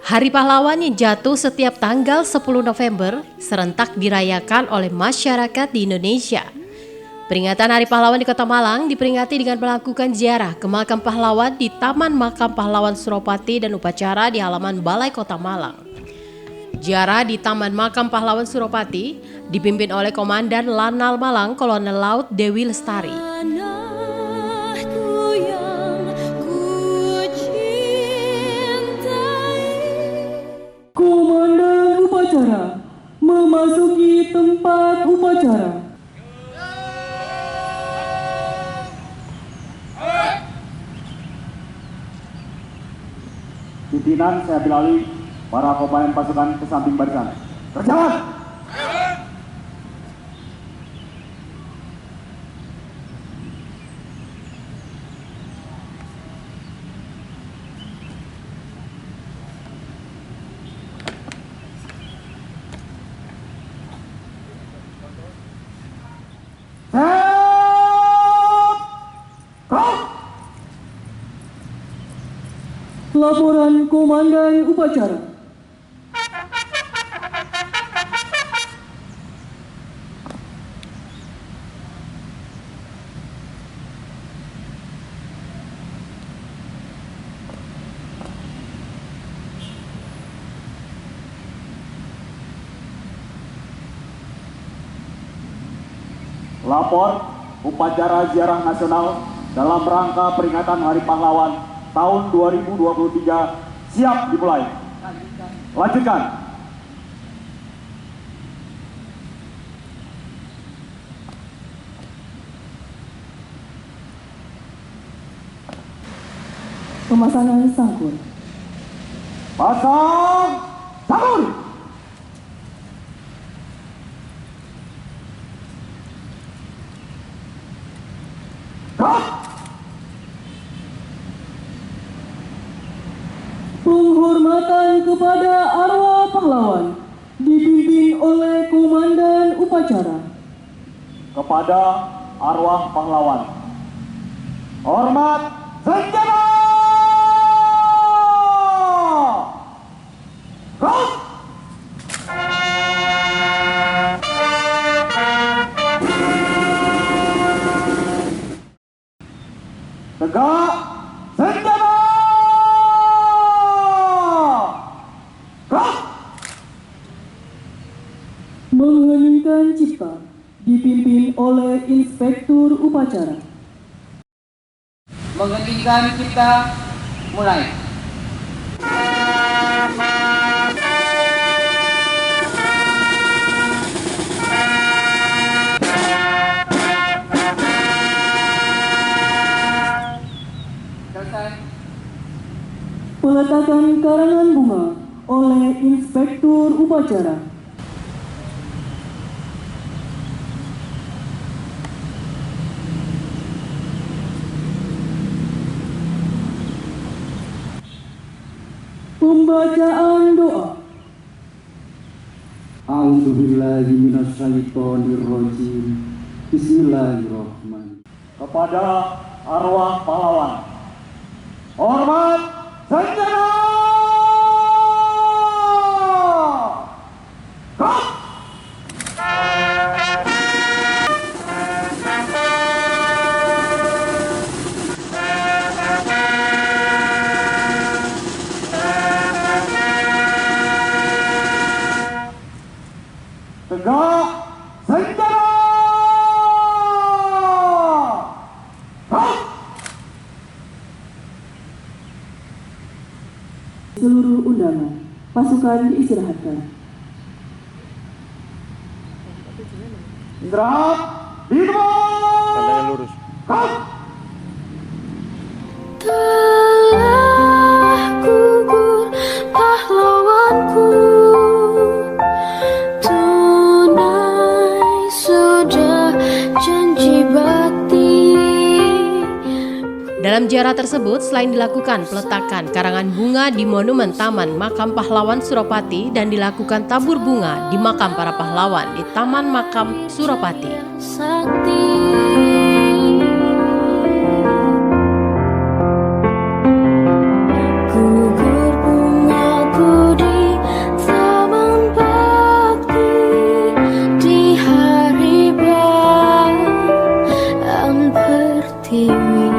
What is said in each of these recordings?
Hari Pahlawan yang jatuh setiap tanggal 10 November serentak dirayakan oleh masyarakat di Indonesia. Peringatan Hari Pahlawan di Kota Malang diperingati dengan melakukan ziarah ke makam pahlawan di Taman Makam Pahlawan Suropati dan upacara di halaman Balai Kota Malang. Ziarah di Taman Makam Pahlawan Suropati dipimpin oleh Komandan Lanal Malang Kolonel Laut Dewi Lestari. Komandan upacara memasuki tempat upacara. Pimpinan saya Bilali, para komandan pasukan ke samping barisan. Berjalan! Laporan Komandan Upacara. Lapor upacara ziarah nasional dalam rangka peringatan Hari Pahlawan tahun 2023 siap dimulai. Lanjutkan. Pemasangan sangkur. Pasang sangkur. Penghormatan kepada arwah pahlawan dipimpin oleh Komandan Upacara. Kepada arwah pahlawan. Hormat senjata! Cross! Tegak senjata! Mengheningkan cipta dipimpin oleh Inspektur Upacara. Mengheningkan cipta mulai. Selesai. Peletakan karangan bunga oleh Inspektur Upacara. Pembacaan doa. A'udzubillahi minasyaitonirrajim. Bismillahirrahmanirrahim. Kepada arwah pahlawan. Hormat senjata! Cross! Senjata! Seluruh undangan, pasukan diistirahatkan. Istirahat! Di tempat! Pandangan lurus. Telah gugur pahlawanku, tunai sudah janji bakti. Dalam ziarah tersebut, selain dilakukan peletakan karangan bunga di Monumen Taman Makam Pahlawan Suropati dan dilakukan tabur bunga di makam para pahlawan di Taman Makam Suropati. Sakti gugur bungaku di Taman Bakti di hari bulan pertiwi.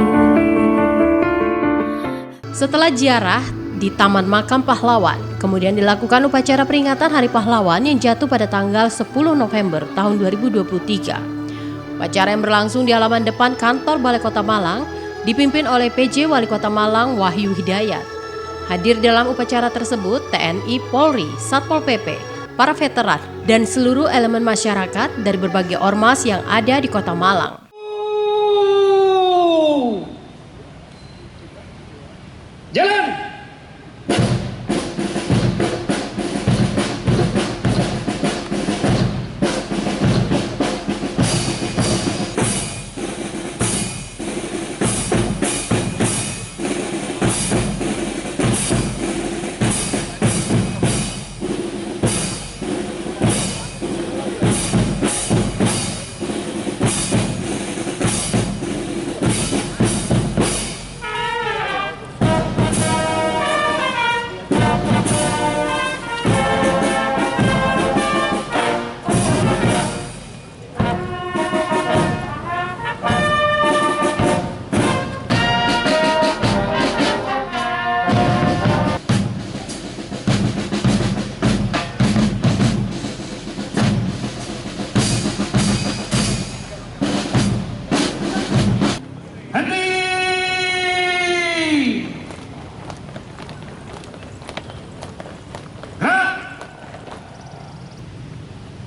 Setelah ziarah di Taman Makam Pahlawan, kemudian dilakukan upacara peringatan Hari Pahlawan yang jatuh pada tanggal 10 November tahun 2023. Upacara yang berlangsung di halaman depan kantor Balai Kota Malang dipimpin oleh PJ Wali Kota Malang Wahyu Hidayat. Hadir dalam upacara tersebut TNI, Polri, Satpol PP, para veteran, dan seluruh elemen masyarakat dari berbagai ormas yang ada di Kota Malang. Jalan!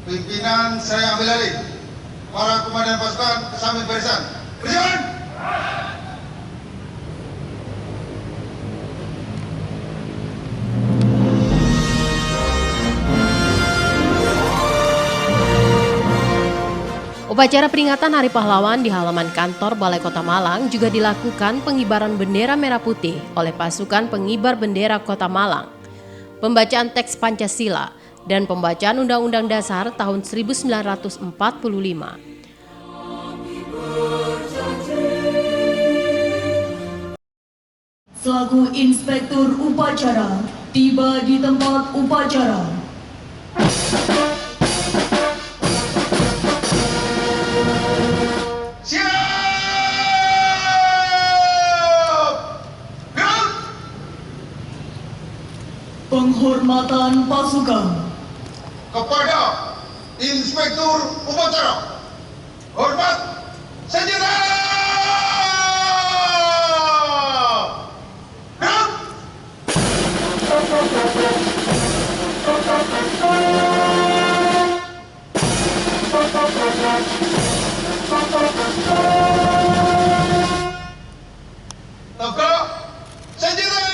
Pimpinan saya ambil alih. Para komandan pasukan ke samping barisan. Berjalan! Upacara peringatan Hari Pahlawan di halaman kantor Balai Kota Malang juga dilakukan pengibaran bendera merah putih oleh pasukan pengibar bendera Kota Malang, pembacaan teks Pancasila, dan pembacaan Undang-Undang Dasar tahun 1945. Selaku Inspektur Upacara, tiba di tempat upacara. Penghormatan pasukan Kepada Inspektur Upacara. Hormat senjata! Gerak! Tegak senjata!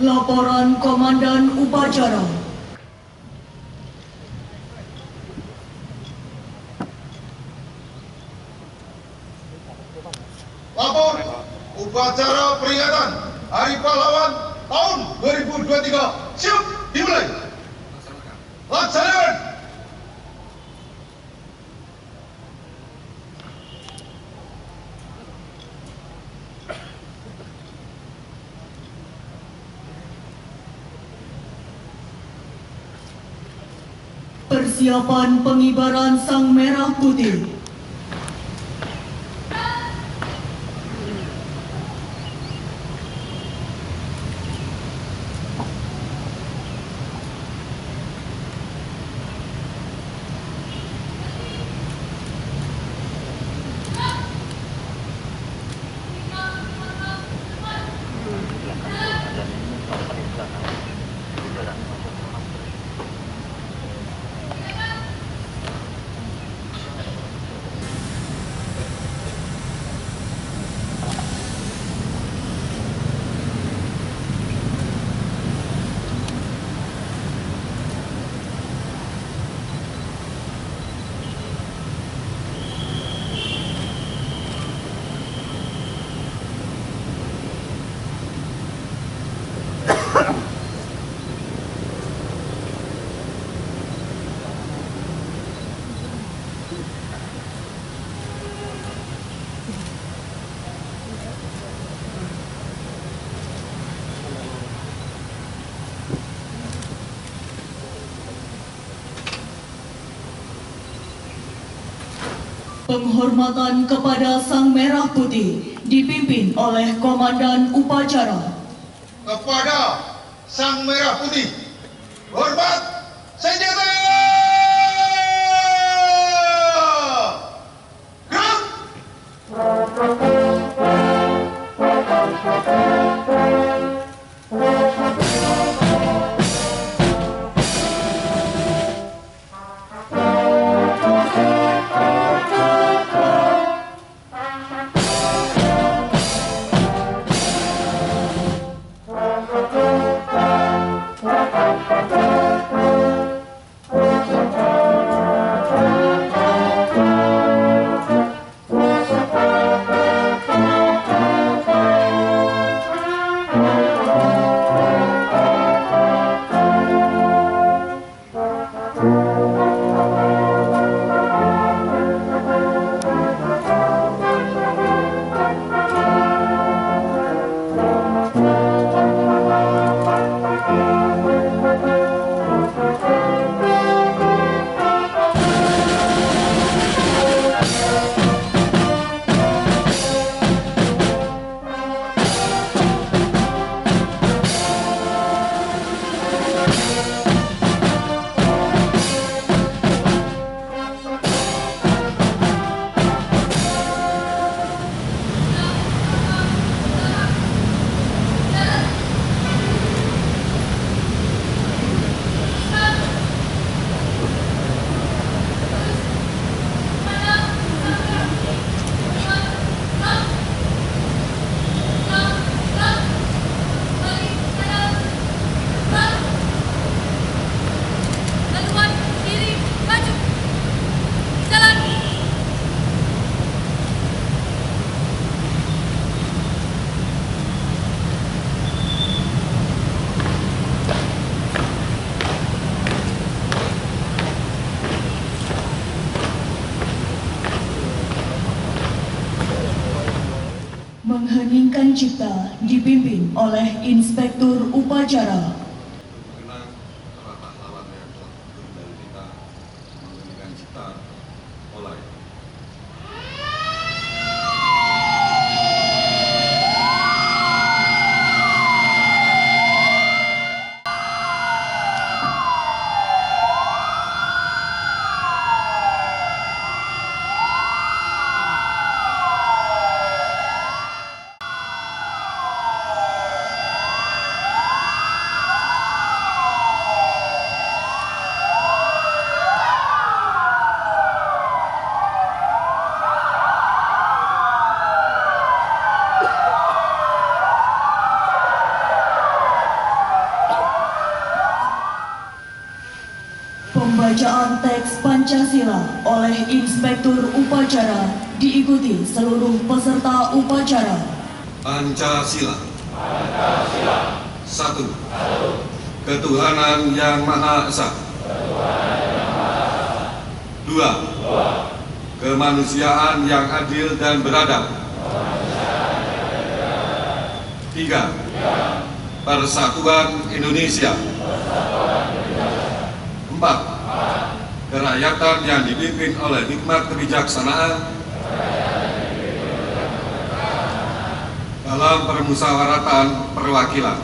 Laporan Komandan Upacara. Lapor upacara peringatan Hari Pahlawan tahun 2023 siap dimulai. Laksanakan. Persiapan pengibaran Sang Merah Putih. Penghormatan kepada Sang Merah Putih dipimpin oleh Komandan Upacara. Kepada Sang Merah Putih, hormat senjata! Gerak! Mengheningkan cipta dipimpin oleh Inspektur Upacara. Mengenang para pahlawan yang telah gugur dari kita, mengheningkan cipta, mulai. Pembacaan teks Pancasila oleh Inspektur Upacara diikuti seluruh peserta upacara. Pancasila. Satu. Ketuhanan Yang Maha Esa. Dua. Kemanusiaan yang adil dan beradab. Tiga. Persatuan Indonesia. Empat. Kerakyatan yang dipimpin oleh hikmat kebijaksanaan dalam permusyawaratan perwakilan.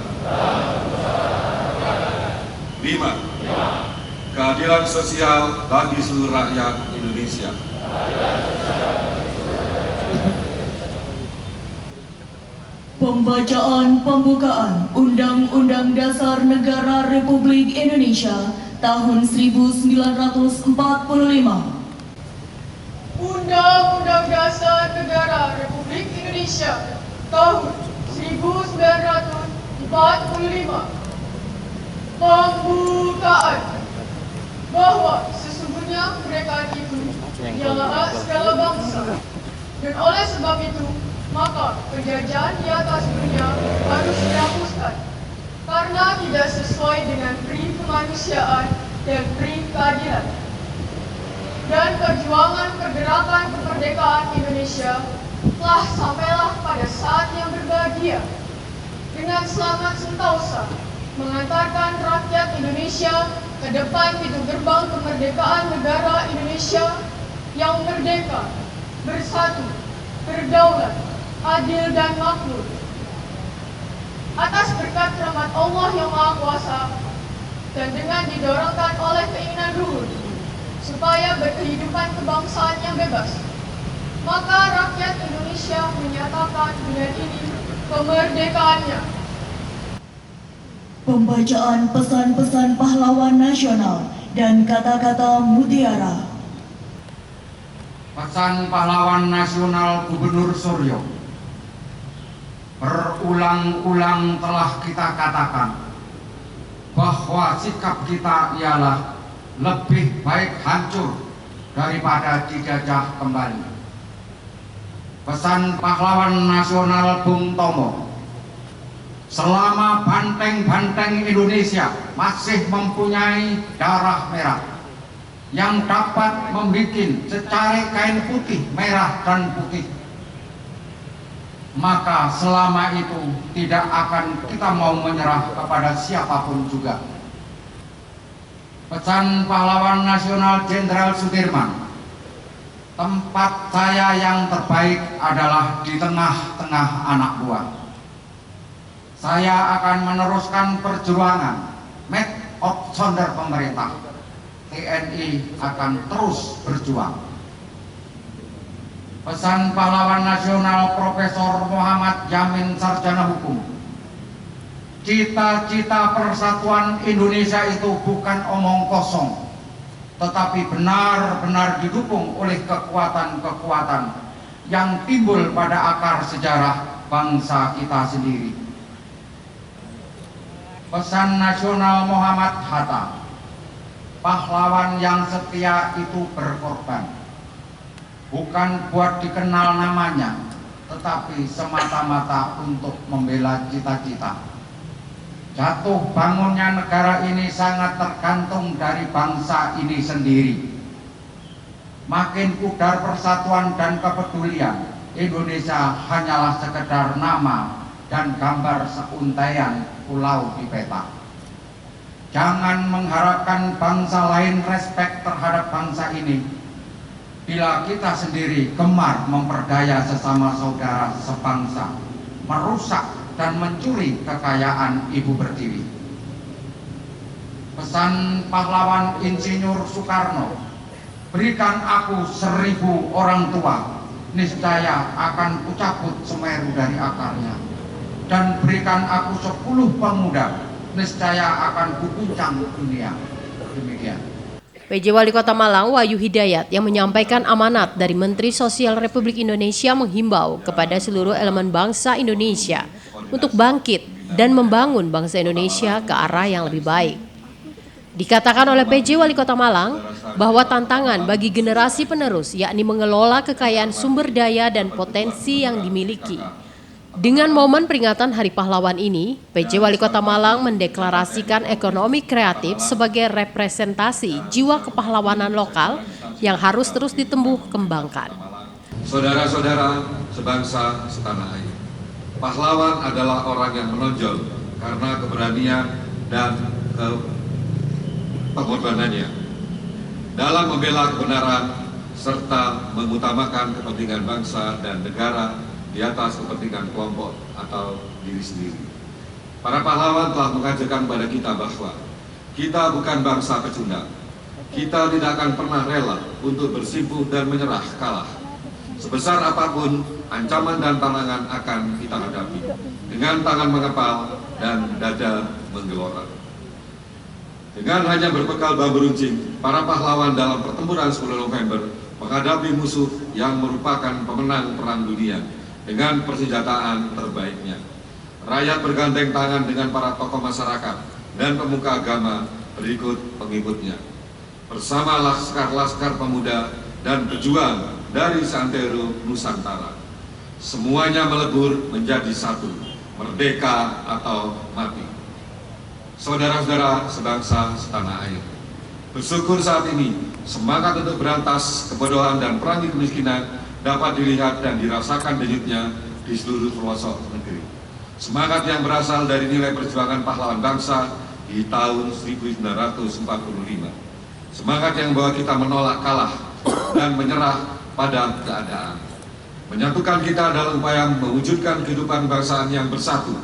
5. Keadilan sosial bagi seluruh rakyat Indonesia. Pembacaan pembukaan Undang-Undang Dasar Negara Republik Indonesia tahun 1945. Undang-Undang Dasar Negara Republik Indonesia tahun 1945. Pembukaan. Bahwa sesungguhnya kemerdekaan itu ialah hak segala bangsa, dan oleh sebab itu maka penjajahan di atas dunia harus dihapuskan karena tidak sesuai dengan pri kemanusiaan dan pri keadilan. Dan perjuangan pergerakan kemerdekaan Indonesia telah sampailah pada saat yang berbahagia dengan selamat sentosa mengantarkan rakyat Indonesia ke depan pintu gerbang kemerdekaan negara Indonesia yang merdeka bersatu, berdaulat, adil dan makmur. Atas berkat rahmat Allah yang Maha Kuasa dan dengan didorongkan oleh keinginan luhur supaya berkehidupan kebangsaan yang bebas, maka rakyat Indonesia menyatakan dengan ini kemerdekaannya. Pembacaan pesan-pesan pahlawan nasional dan kata-kata mutiara. Pesan pahlawan nasional Gubernur Suryo. Berulang-ulang telah kita katakan bahwa sikap kita ialah lebih baik hancur daripada dijajah kembali. Pesan pahlawan nasional Bung Tomo. Selama banteng-banteng Indonesia masih mempunyai darah merah yang dapat membuat secari kain putih, merah dan putih, maka selama itu tidak akan kita mau menyerah kepada siapapun juga. Pesan pahlawan nasional Jenderal Sudirman. Tempat saya yang terbaik adalah di tengah-tengah anak buah. Saya akan meneruskan perjuangan made of sonder pemerintah. TNI akan terus berjuang. Pesan pahlawan nasional Profesor Muhammad Yamin Sarjana Hukum. Cita-cita persatuan Indonesia itu bukan omong kosong, tetapi benar-benar didukung oleh kekuatan-kekuatan yang timbul pada akar sejarah bangsa kita sendiri. Pesan nasional Muhammad Hatta. Pahlawan yang setia itu berkorban, bukan buat dikenal namanya, tetapi semata-mata untuk membela cita-cita. Jatuh bangunnya negara ini sangat tergantung dari bangsa ini sendiri. Makin pudar persatuan dan kepedulian, Indonesia hanyalah sekedar nama dan gambar seuntaian pulau di peta. Jangan mengharapkan bangsa lain respek terhadap bangsa ini bila kita sendiri gemar memperdaya sesama saudara sebangsa, merusak dan mencuri kekayaan Ibu Pertiwi. Pesan pahlawan Insinyur Soekarno. Berikan aku 1000 orang tua, niscaya akan kucabut Semeru dari akarnya. Dan berikan aku 10 pemuda, niscaya akan kuguncang dunia. Demikian. PJ Wali Kota Malang Wahyu Hidayat yang menyampaikan amanat dari Menteri Sosial Republik Indonesia menghimbau kepada seluruh elemen bangsa Indonesia untuk bangkit dan membangun bangsa Indonesia ke arah yang lebih baik. Dikatakan oleh PJ Wali Kota Malang bahwa tantangan bagi generasi penerus yakni mengelola kekayaan sumber daya dan potensi yang dimiliki. Dengan momen peringatan Hari Pahlawan ini, PJ Wali Kota Malang mendeklarasikan ekonomi kreatif sebagai representasi jiwa kepahlawanan lokal yang harus terus ditumbuh kembangkan. Saudara-saudara sebangsa setanah air, pahlawan adalah orang yang menonjol karena keberanian dan pengorbanannya dalam membela kebenaran serta mengutamakan kepentingan bangsa dan negara di atas kepentingan kelompok atau diri sendiri. Para pahlawan telah mengajarkan kepada kita bahwa kita bukan bangsa pecundang. Kita tidak akan pernah rela untuk bersimpuh dan menyerah kalah. Sebesar apapun ancaman dan tantangan akan kita hadapi dengan tangan mengepal dan dada menggelora. Dengan hanya berbekal bambu runcing, para pahlawan dalam pertempuran 10 November menghadapi musuh yang merupakan pemenang Perang Dunia dengan persenjataan terbaiknya. Rakyat bergandeng tangan dengan para tokoh masyarakat dan pemuka agama berikut pengikutnya. Bersama laskar-laskar pemuda dan pejuang dari santero Nusantara. Semuanya melebur menjadi satu, merdeka atau mati. Saudara-saudara sebangsa setanah air, bersyukur saat ini semangat untuk berantas kebodohan dan perangi kemiskinan dapat dilihat dan dirasakan denyutnya di seluruh pelosok negeri. Semangat yang berasal dari nilai perjuangan pahlawan bangsa di tahun 1945. Semangat yang membawa kita menolak kalah dan menyerah pada keadaan. Menyatukan kita dalam upaya mewujudkan kehidupan kebangsaan yang bersatu,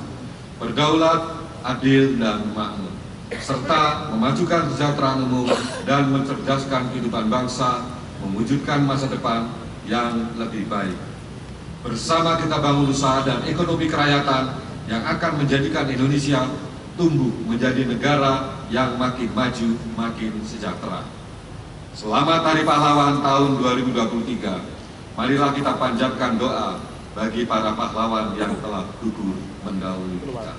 berdaulat, adil, dan makmur, serta memajukan kesejahteraan umum dan mencerdaskan kehidupan bangsa, mewujudkan masa depan yang lebih baik. Bersama kita bangun usaha dan ekonomi kerakyatan yang akan menjadikan Indonesia tumbuh menjadi negara yang makin maju, makin sejahtera. Selamat Hari Pahlawan tahun 2023. Marilah kita panjatkan doa bagi para pahlawan yang telah gugur mendahului kita.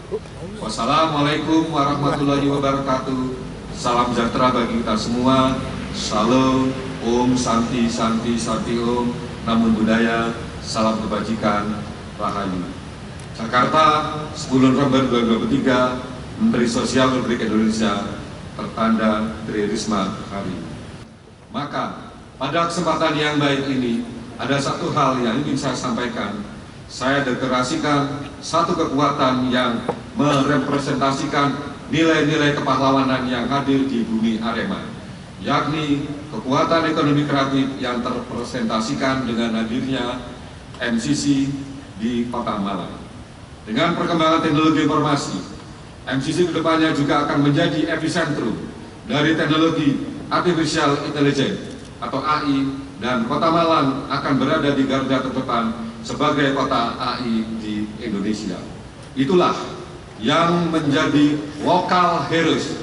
Wassalamualaikum warahmatullahi wabarakatuh. Salam sejahtera bagi kita semua. Shalom, Om, Santi, Santi, Santi Om, Namo Buddhaya, salam kebajikan, Rahayu. Jakarta, 10 November 2023, Menteri Sosial Republik Indonesia, tertanda Tri Risma hari. Maka, pada kesempatan yang baik ini, ada satu hal yang ingin saya sampaikan. Saya deklarasikan satu kekuatan yang merepresentasikan nilai-nilai kepahlawanan yang hadir di bumi Arema, yakni kekuatan ekonomi kreatif yang terrepresentasikan dengan hadirnya MCC di Kota Malang. Dengan perkembangan teknologi informasi, MCC kedepannya juga akan menjadi epicentrum dari teknologi Artificial Intelligence atau AI, dan Kota Malang akan berada di garda terdepan sebagai kota AI di Indonesia. Itulah yang menjadi lokal heroes,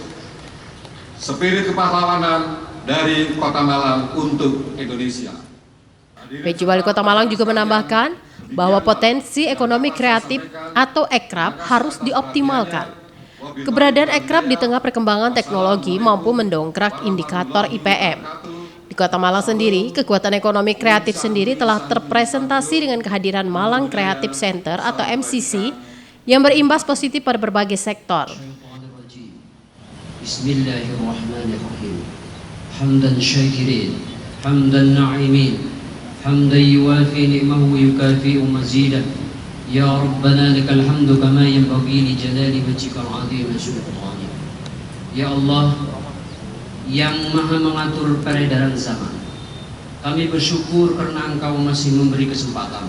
spirit kepahlawanan dari Kota Malang untuk Indonesia. PJ Wali Kota Malang juga menambahkan bahwa potensi ekonomi kreatif atau ekrab harus dioptimalkan. Keberadaan ekrab di tengah perkembangan teknologi mampu mendongkrak indikator IPM. Di Kota Malang sendiri, kekuatan ekonomi kreatif sendiri telah terpresentasi dengan kehadiran Malang Creative Center atau MCC yang berimbas positif pada berbagai sektor. Bismillahirrahmanirrahim. Hamdan syakirin, hamdan na'imin, hamdan yuwafi ni'mahu yukafi'u mazidan. Ya Rabbana lakal hamdu kama yanbaghi li jalali wajhikal 'azim sultani. Ya Allah yang maha mengatur peredaran zaman, kami bersyukur karena Engkau masih memberi kesempatan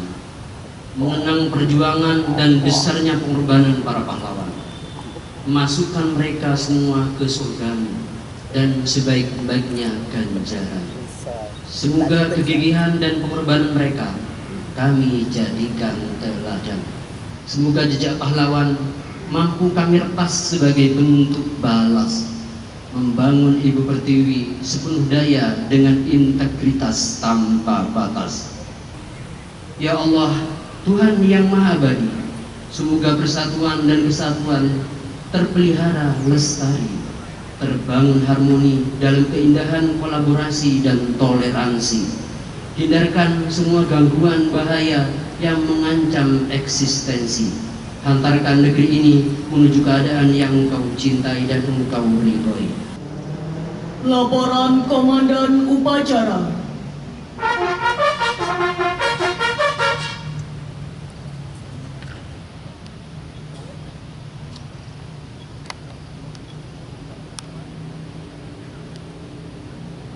mengenang perjuangan dan besarnya pengorbanan para pahlawan. Masukkan mereka semua ke surga-Mu dan sebaik-baiknya ganjaran. Semoga kegigihan dan pengorbanan mereka kami jadikan teladan. Semoga jejak pahlawan mampu kami repas sebagai bentuk balas, membangun Ibu Pertiwi sepenuh daya dengan integritas tanpa batas. Ya Allah, Tuhan yang Maha Abadi, semoga persatuan dan kesatuan terpelihara lestari, terbangun harmoni dalam keindahan kolaborasi dan toleransi. Hindarkan semua gangguan bahaya yang mengancam eksistensi. Hantarkan negeri ini menuju keadaan yang Engkau cintai dan Engkau ridhoi. Laporan Komandan Upacara.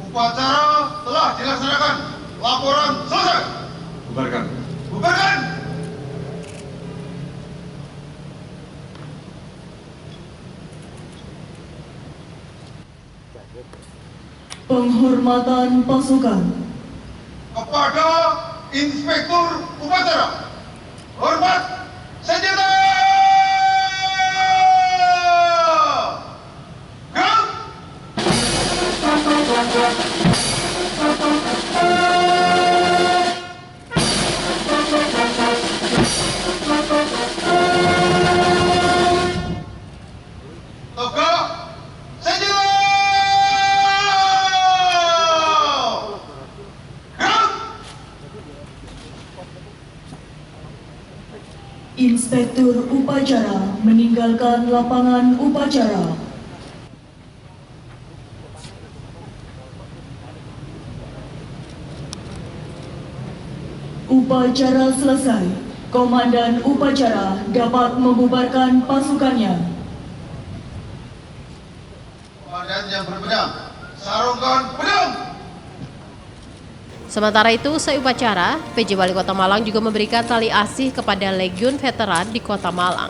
Upacara telah dilaksanakan. Laporan selesai. Bubarkan. Bubarkan. Penghormatan pasukan. Kepada Inspektur Upacara, hormat senjata. Gerak. Tegak senjata. Inspektur Upacara meninggalkan lapangan upacara. Upacara selesai. Komandan upacara dapat membubarkan pasukannya. Komandan yang berpedang, sarungkan pedang. Sementara itu, usai upacara, PJ Wali Kota Malang juga memberikan tali asih kepada Legiun Veteran di Kota Malang.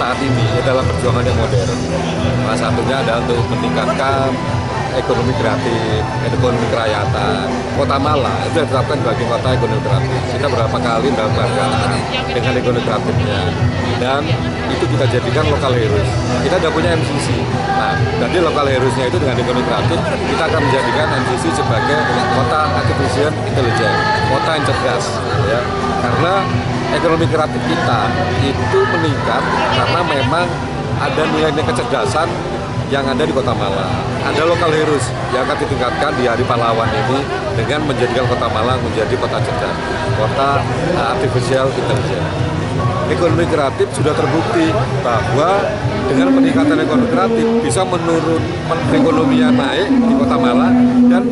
Saat ini adalah perjuangan yang modern. Salah satunya adalah untuk meningkatkan ekonomi kreatif, ekonomi kerakyatan. Kota Malang itu ditetapkan sebagai kota ekonomi kreatif. Kita berapa kali mendapatkan dengan ekonomi kreatifnya, dan itu kita jadikan lokal heroes. Kita sudah punya MCC. Nah, jadi lokal heroesnya itu dengan ekonomi kreatif, kita akan menjadikan MCC sebagai kota artificial intelligence, kota yang cerdas, ya. Karena ekonomi kreatif kita itu meningkat karena memang ada nilai-nilai kecerdasan yang ada di Kota Malang. Ada lokal heroes yang akan ditingkatkan di Hari Pahlawan ini dengan menjadikan Kota Malang menjadi kota cerdas, kota artificial intelligence. Ekonomi kreatif sudah terbukti bahwa dengan peningkatan ekonomi kreatif bisa menurun perekonomian naik di Kota Malang, dan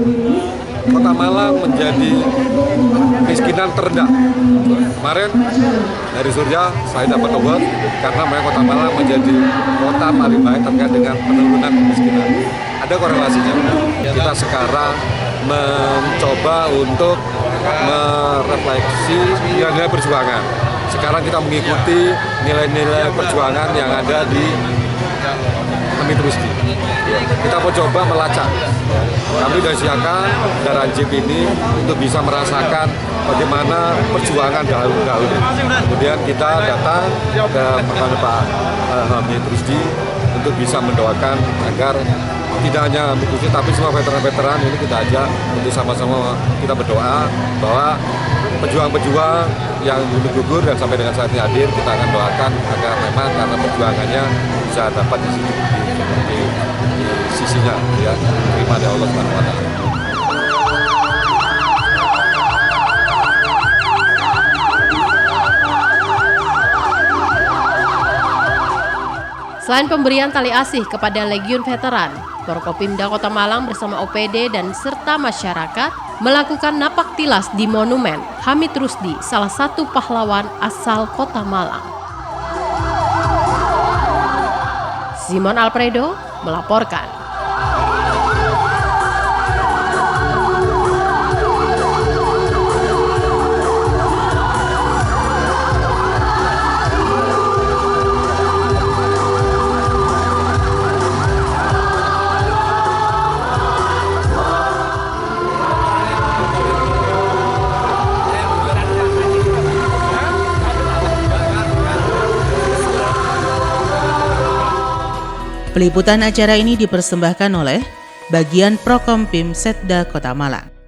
Kota Malang menjadi miskinan terendah. Kemarin dari Surya saya dapat award karena memang Kota Malang menjadi kota paling baik terkait dengan penurunan kemiskinan. Ada korelasinya. Kita sekarang mencoba untuk merefleksi nilai-nilai perjuangan. Sekarang kita mengikuti nilai-nilai perjuangan yang ada di Hamid Rusdi. Kita mau coba melacak. Kami dari Siaka dan Ranjip ini untuk bisa merasakan bagaimana perjuangan dahulu. Kemudian kita datang ke Pak Hamid Rusdi untuk bisa mendoakan agar tidak hanya Hamid Rusdi tapi semua veteran-veteran ini kita ajak untuk sama-sama kita berdoa bahwa pejuang-pejuang yang gugur dan sampai dengan saat ini hadir, kita akan doakan agar memang karena perjuangannya bisa dapat di sisinya, ya, terima dari Allah Subhanahu wa Ta'ala. Selain pemberian tali asih kepada Legiun Veteran, Forkopimda Kota Malang bersama OPD dan serta masyarakat melakukan napak tilas di Monumen Hamid Rusdi, salah satu pahlawan asal Kota Malang. Simon Alfredo melaporkan. Peliputan acara ini dipersembahkan oleh Bagian Prokompim Setda Kota Malang.